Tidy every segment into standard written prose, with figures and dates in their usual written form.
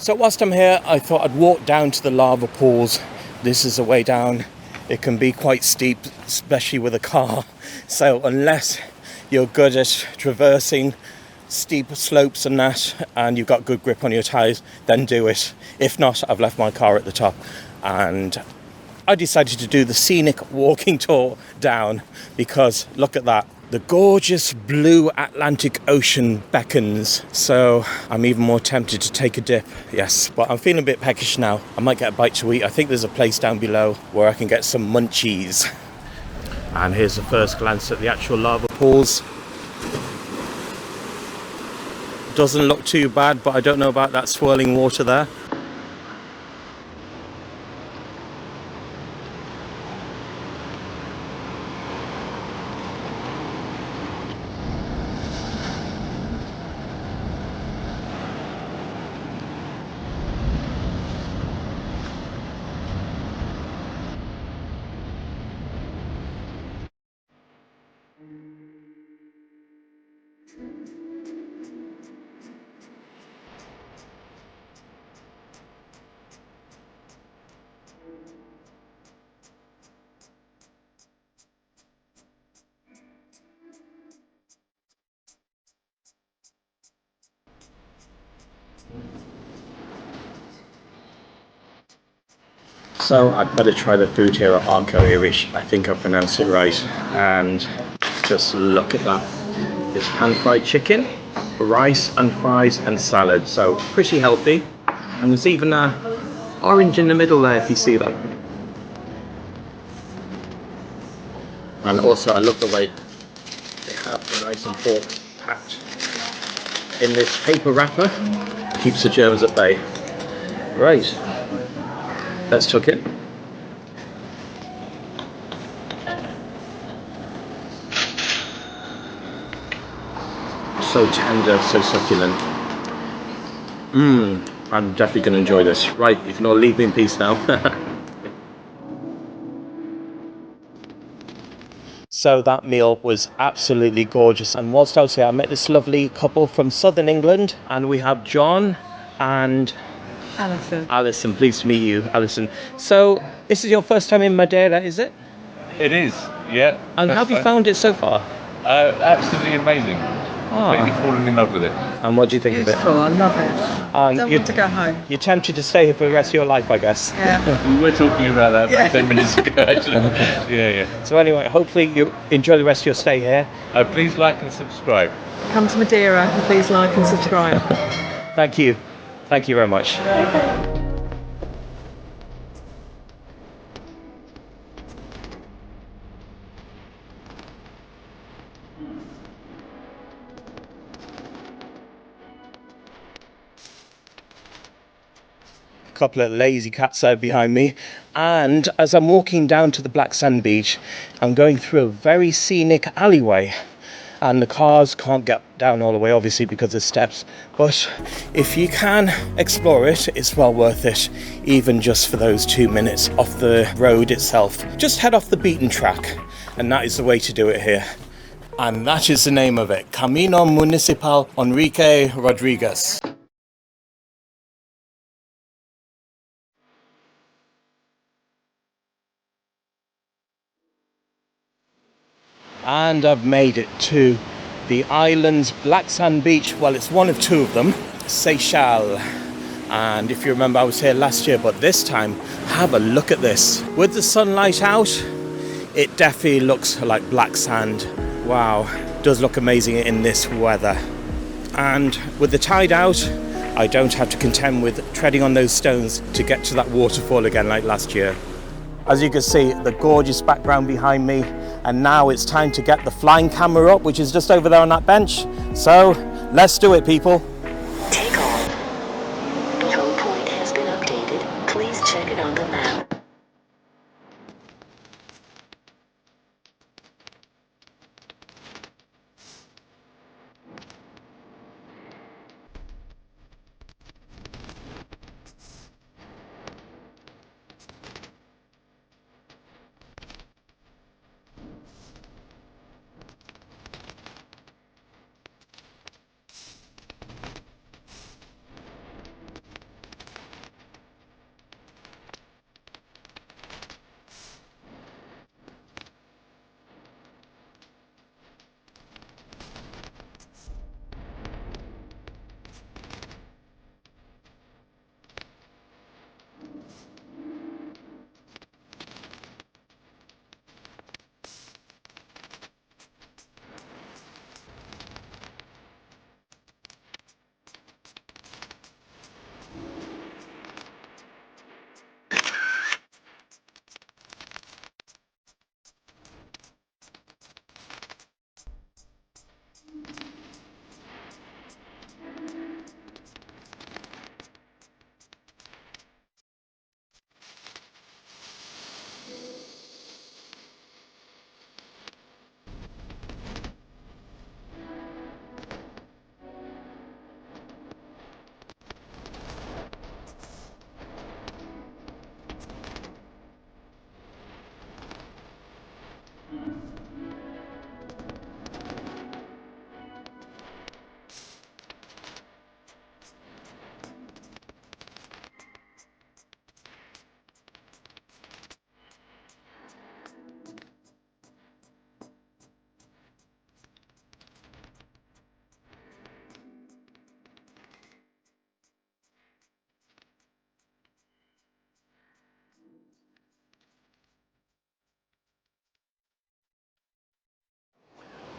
So whilst I'm here, I thought I'd walk down to the lava pools. This is the way down. It can be quite steep, especially with a car. So unless you're good at traversing steep slopes and that, and you've got good grip on your tyres, then do it. If not, I've left my car at the top, and I decided to do the scenic walking tour down because look at that. The gorgeous blue Atlantic Ocean beckons. So I'm even more tempted to take a dip. Yes, but I'm feeling a bit peckish now. I might get a bite to eat. I think there's a place down below where I can get some munchies. And here's the first glance at the actual lava pools. Doesn't look too bad, but I don't know about that swirling water there. So I'd better try the food here at Arco Irish. I think I pronounced it right. And just look at that. It's pan-fried chicken, rice and fries and salad. So pretty healthy. And there's even a orange in the middle there if you see that. And also I love the way they have the rice and pork packed in this paper wrapper. Keeps the germs at bay. Right. Let's tuck it. So tender, so succulent. I'm definitely going to enjoy this. Right, you can all leave me in peace now. So that meal was absolutely gorgeous. And whilst I was here, I met this lovely couple from southern England. And we have John and Alison, pleased to meet you, Alison. So, this is your first time in Madeira, is it? It is, yeah. And how have you found it so far? Absolutely amazing. Completely fallen in love with it. And what do you think Beautiful, of it? I love it. Don't want to go home. You're tempted to stay here for the rest of your life, I guess. Yeah. We were talking about that about 10 minutes ago, actually. Yeah. So anyway, hopefully you enjoy the rest of your stay here. Please like and subscribe. Come to Madeira and please like and subscribe. Thank you. Thank you very much. Couple of lazy cats out behind me, and as I'm walking down to the black sand beach, I'm going through a very scenic alleyway, and the cars can't get down all the way obviously because of steps, but if you can explore it, it's well worth it, even just for those 2 minutes off the road itself. Just head off the beaten track, and that is the way to do it here. And that is the name of it, Camino Municipal Enrique Rodriguez. And I've made it to the island's black sand beach. Well, it's one of two of them, Seixal. And if you remember, I was here last year, but this time, have a look at this. With the sunlight out, it definitely looks like black sand. Wow, it does look amazing in this weather. And with the tide out, I don't have to contend with treading on those stones to get to that waterfall again like last year. As you can see, the gorgeous background behind me, and now it's time to get the flying camera up, which is just over there on that bench. So, let's do it, people. Take off. Viewpoint has been updated. Please check it on the map.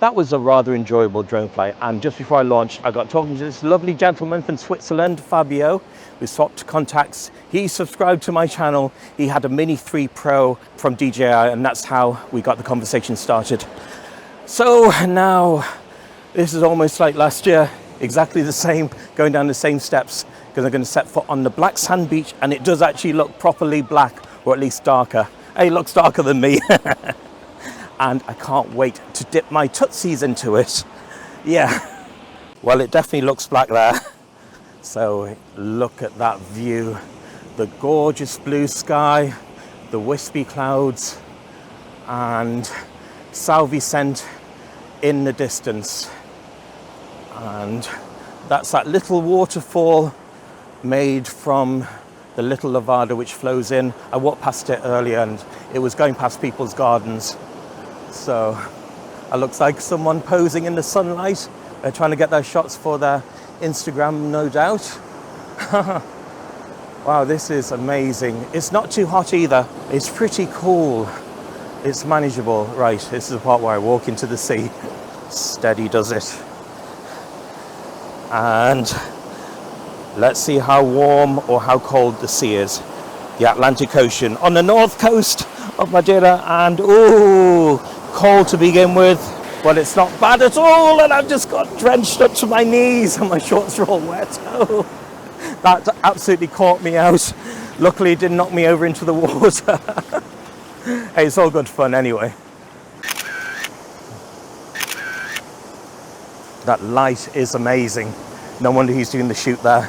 That was a rather enjoyable drone flight, and just before I launched, I got talking to this lovely gentleman from Switzerland, Fabio. We swapped contacts. He subscribed to my channel. He had a Mini 3 Pro from DJI, and that's how we got the conversation started. So now, this is almost like last year, exactly the same, going down the same steps, because I'm going to set foot on the black sand beach, and it does actually look properly black, or at least darker. Hey, it looks darker than me. And I can't wait to dip my tootsies into it. Yeah, well, it definitely looks black there. So look at that view, the gorgeous blue sky, the wispy clouds, and São Vicente in the distance. And that's that little waterfall made from the little lavada which flows in. I walked past it earlier and it was going past people's gardens. So it looks like someone posing in the sunlight. They're trying to get their shots for their Instagram, no doubt. Wow, this is amazing. It's not too hot either. It's pretty cool. It's manageable. Right, this is the part where I walk into the sea. Steady does it. And let's see how warm or how cold the sea is. The Atlantic Ocean on the north coast of Madeira, and ooh, cold to begin with, but it's not bad at all, and I've just got drenched up to my knees and my shorts are all wet. Oh, that absolutely caught me out. Luckily it didn't knock me over into the water. Hey, it's all good fun anyway. That light is amazing. No wonder he's doing the shoot there.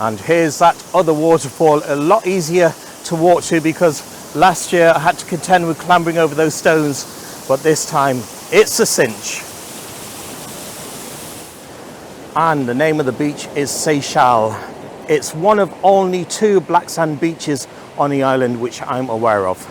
And here's that other waterfall, a lot easier to walk to because last year I had to contend with clambering over those stones, but this time it's a cinch. And the name of the beach is Seixal. It's one of only 2 black sand beaches on the island which I'm aware of.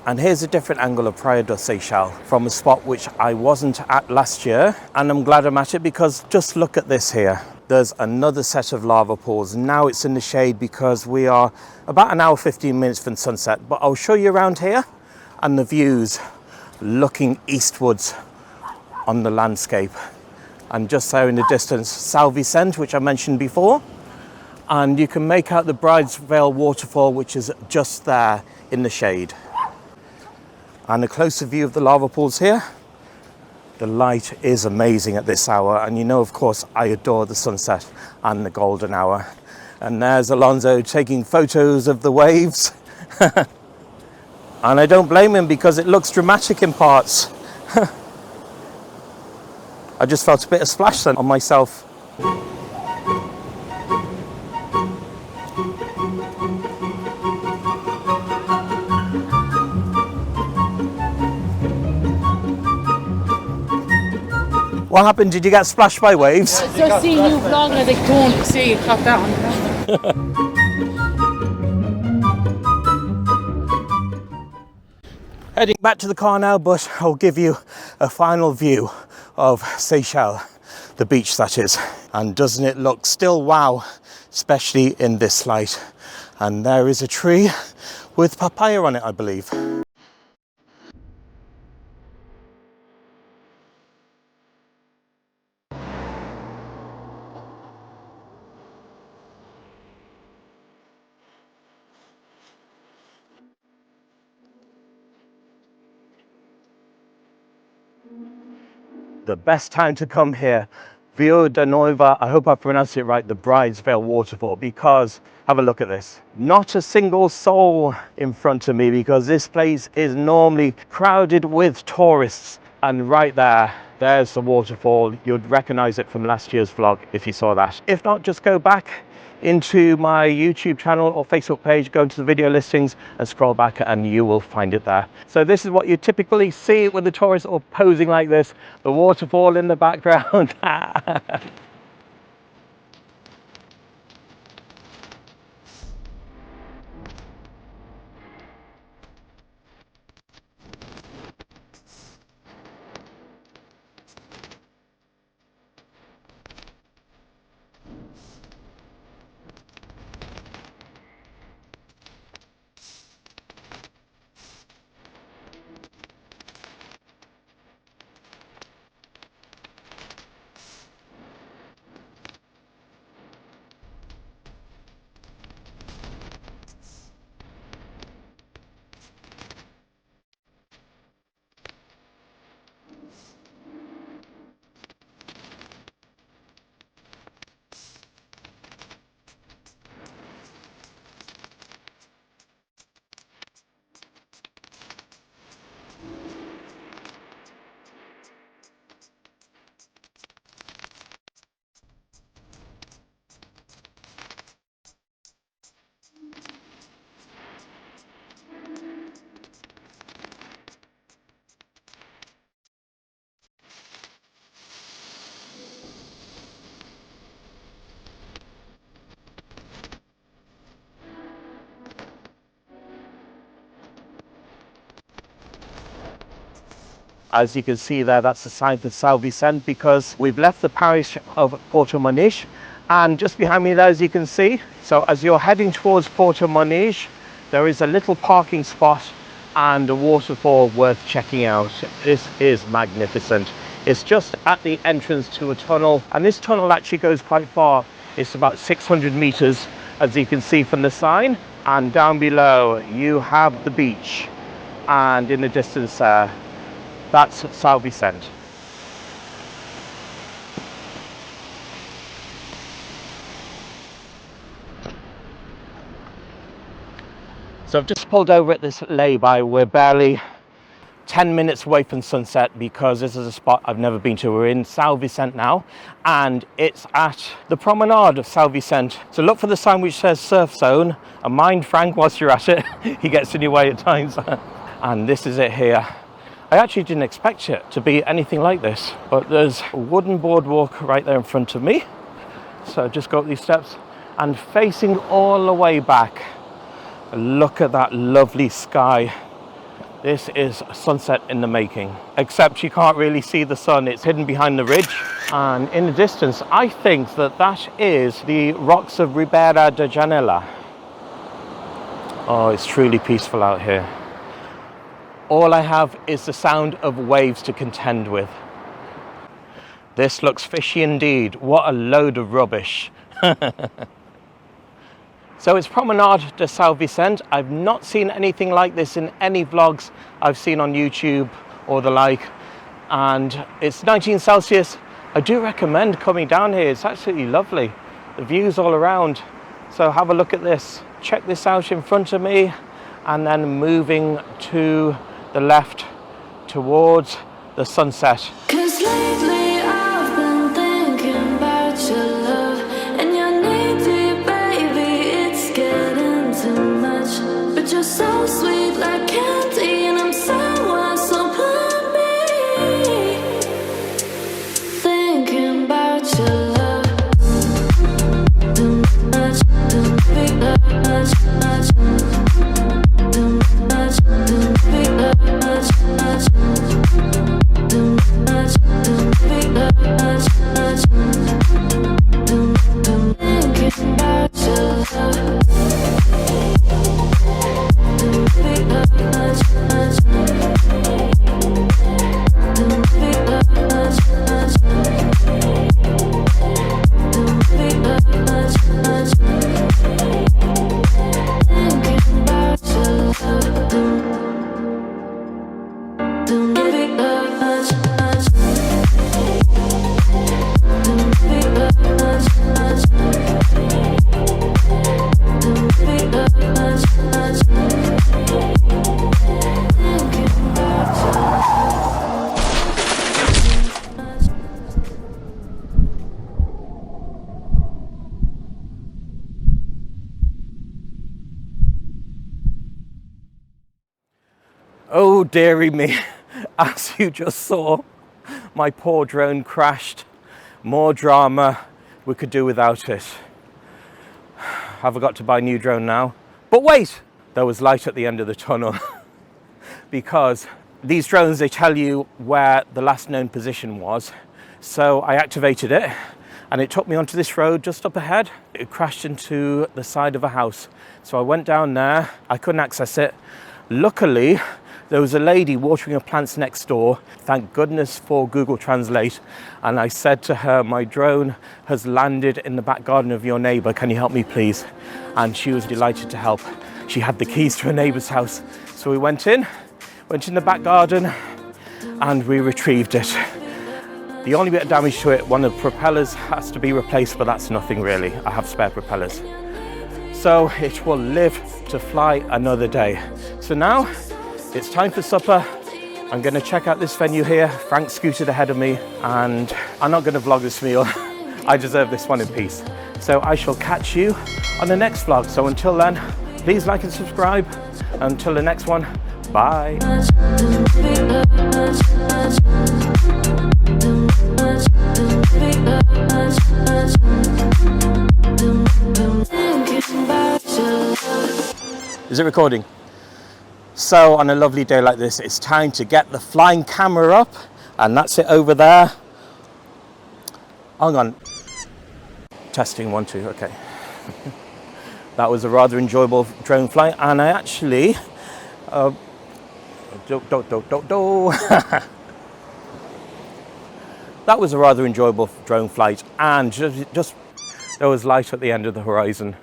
And here's a different angle of Praia do Seixal from a spot which I wasn't at last year, and I'm glad I'm at it because just look at this here. There's another set of lava pools. Now it's in the shade because we are about an hour 15 minutes from sunset, but I'll show you around here and the views looking eastwards on the landscape. And just there in the distance, São Vicente, which I mentioned before, and you can make out the Bridal waterfall, which is just there in the shade. And a closer view of the lava pools here. The light is amazing at this hour, and you know, of course, I adore the sunset and the golden hour. And there's Alonso taking photos of the waves. And I don't blame him because it looks dramatic in parts. I just felt a bit of splash then on myself. What happened? Did you get splashed by waves? Just seeing you vlog and they don't see you cut that on. Heading back to the car now, but I'll give you a final view of Seixal, the beach that is. And doesn't it look still wow, especially in this light? And there is a tree with papaya on it, I believe. The best time to come here, Via da Noiva, I hope I pronounced it right, the Bridal waterfall, because have a look at this. Not a single soul in front of me because this place is normally crowded with tourists. And right there, there's the waterfall. You'd recognize it from last year's vlog if you saw that. If not, just go back into my YouTube channel or Facebook page, go into the video listings and scroll back and you will find it there. So this is what you typically see when the tourists are posing like this, the waterfall in the background. As you can see there, that's a sign for São Vicente, because we've left the parish of Porto Moniz, and just behind me there, as you can see, so as you're heading towards Porto Moniz, there is a little parking spot and a waterfall worth checking out. This is magnificent. It's just at the entrance to a tunnel, and this tunnel actually goes quite far. It's about 600 meters, as you can see from the sign, and down below you have the beach, and in the distance there, that's São Vicente. So I've just pulled over at this lay-by. We're barely 10 minutes away from sunset, because this is a spot I've never been to. We're in São Vicente now, and it's at the Promenade of São Vicente. So look for the sign which says surf zone, and mind Frank whilst you're at it. He gets in your way at times. And this is it here. I actually didn't expect it to be anything like this, but there's a wooden boardwalk right there in front of me. So just go up these steps, and facing all the way back, look at that lovely sky. This is sunset in the making, except you can't really see the sun. It's hidden behind the ridge, and in the distance I think that that is the rocks of Ribeira da Janela. Oh, it's truly peaceful out here. All I have is the sound of waves to contend with. This looks fishy indeed. What a load of rubbish. So it's Promenade de São Vicente. I've not seen anything like this in any vlogs I've seen on YouTube or the like. And it's 19 Celsius. I do recommend coming down here. It's absolutely lovely. The views all around. So have a look at this. Check this out in front of me, and then moving to the left towards the sunset. 'Cause lately I've been thinking about your love and your needy baby. It's getting too much, but you're so sweet like candy, and I'm someone so me. Thinking about your love. Too much, too big, much, much. Too much, too big, much, much. Too much, too big, much, much. Thinking about your love. Too big, much, much. Too big, much, much. Too big, much, much. Thinking about your love. Too big, much, much. Too big, much, much. Too big, much, much. Thinking about your love. Oh dearie me, as you just saw, my poor drone crashed. More drama, we could do without it. Have I got to buy a new drone now? But wait, there was light at the end of the tunnel. Because these drones, they tell you where the last known position was. So I activated it, and it took me onto this road just up ahead. It crashed into the side of a house. So I went down there, I couldn't access it. Luckily, there was a lady watering her plants next door. Thank goodness for Google Translate. And I said to her, my drone has landed in the back garden of your neighbor. Can you help me, please? And she was delighted to help. She had the keys to her neighbor's house. So we went in the back garden, and we retrieved it. The only bit of damage to it, one of the propellers has to be replaced, but that's nothing really. I have spare propellers. So it will live to fly another day. So now, it's time for supper. I'm going to check out this venue here. Frank scooted ahead of me, and I'm not going to vlog this meal. I deserve this one in peace. So I shall catch you on the next vlog. So until then, please like and subscribe. Until the next one, bye. Is it recording? So on a lovely day like this, it's time to get the flying camera up, and that's it over there. Hang on. Testing 1, 2, okay. That was a rather enjoyable drone flight, and I actually that was a rather enjoyable drone flight, and just there was light at the end of the horizon.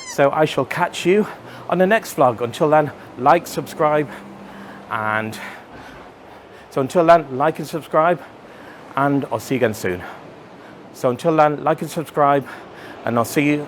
So I shall catch you on the next vlog. Until then, like, subscribe, and so until then, like and subscribe, and I'll see you again soon. So until then, like and subscribe, and I'll see you.